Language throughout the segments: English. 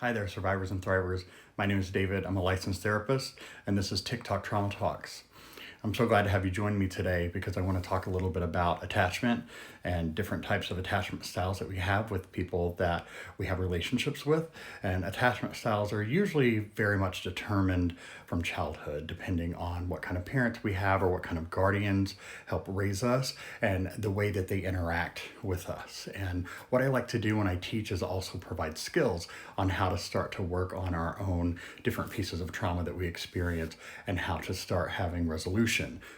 Hi there, survivors and thrivers. My name is David. I'm a licensed therapist, and this is TikTok Trauma Talks. I'm so glad to have you join me today because I want to talk a little bit about attachment and different types of attachment styles that we have with people that we have relationships with. And attachment styles are usually very much determined from childhood, depending on what kind of parents we have or what kind of guardians help raise us and the way that they interact with us. And what I like to do when I teach is also provide skills on how to start to work on our own different pieces of trauma that we experience and how to start having resolution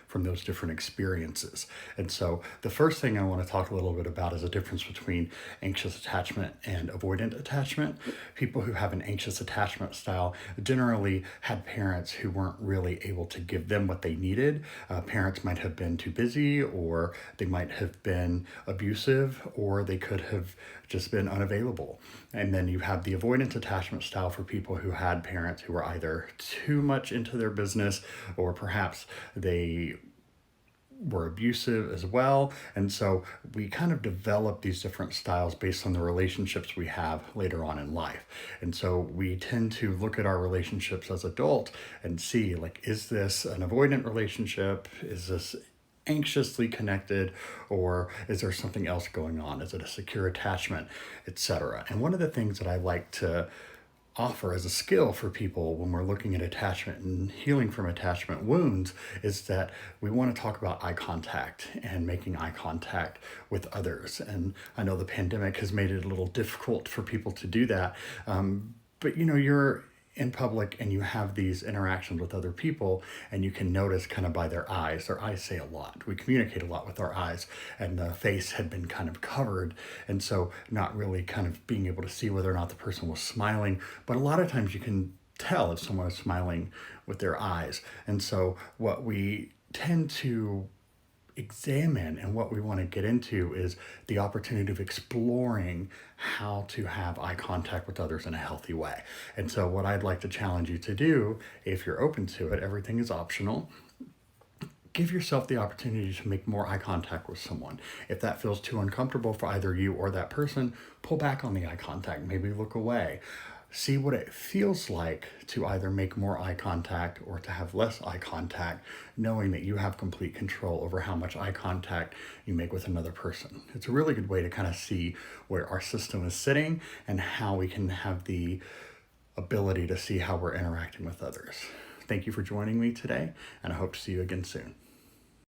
from those different experiences. And so the first thing I want to talk a little bit about is the difference between anxious attachment and avoidant attachment. People who have an anxious attachment style generally had parents who weren't really able to give them what they needed. Parents might have been too busy, or they might have been abusive, or they could have just been unavailable. And then you have the avoidant attachment style for people who had parents who were either too much into their business, or perhaps they were abusive as well. And so we kind of develop these different styles based on the relationships we have later on in life. And so we tend to look at our relationships as adults and see, like, is this an avoidant relationship? Is this anxiously connected, or is there something else going on? Is it a secure attachment, etc.? And one of the things that I like to offer as a skill for people when we're looking at attachment and healing from attachment wounds is that we want to talk about eye contact and making eye contact with others. And I know the pandemic has made it a little difficult for people to do that. But you're in public and you have these interactions with other people, and you can notice kind of by their eyes. Their eyes say a lot. We communicate a lot with our eyes, and the face had been kind of covered, and so not really kind of being able to see whether or not the person was smiling. But a lot of times you can tell if someone is smiling with their eyes. And so what we tend to examine and what we want to get into is the opportunity of exploring how to have eye contact with others in a healthy way. And so what I'd like to challenge you to do, if you're open to it, everything is optional. Give yourself the opportunity to make more eye contact with someone. If that feels too uncomfortable for either you or that person, pull back on the eye contact, maybe look away. See what it feels like to either make more eye contact or to have less eye contact, knowing that you have complete control over how much eye contact you make with another person. It's a really good way to kind of see where our system is sitting and how we can have the ability to see how we're interacting with others. Thank you for joining me today, and I hope to see you again soon.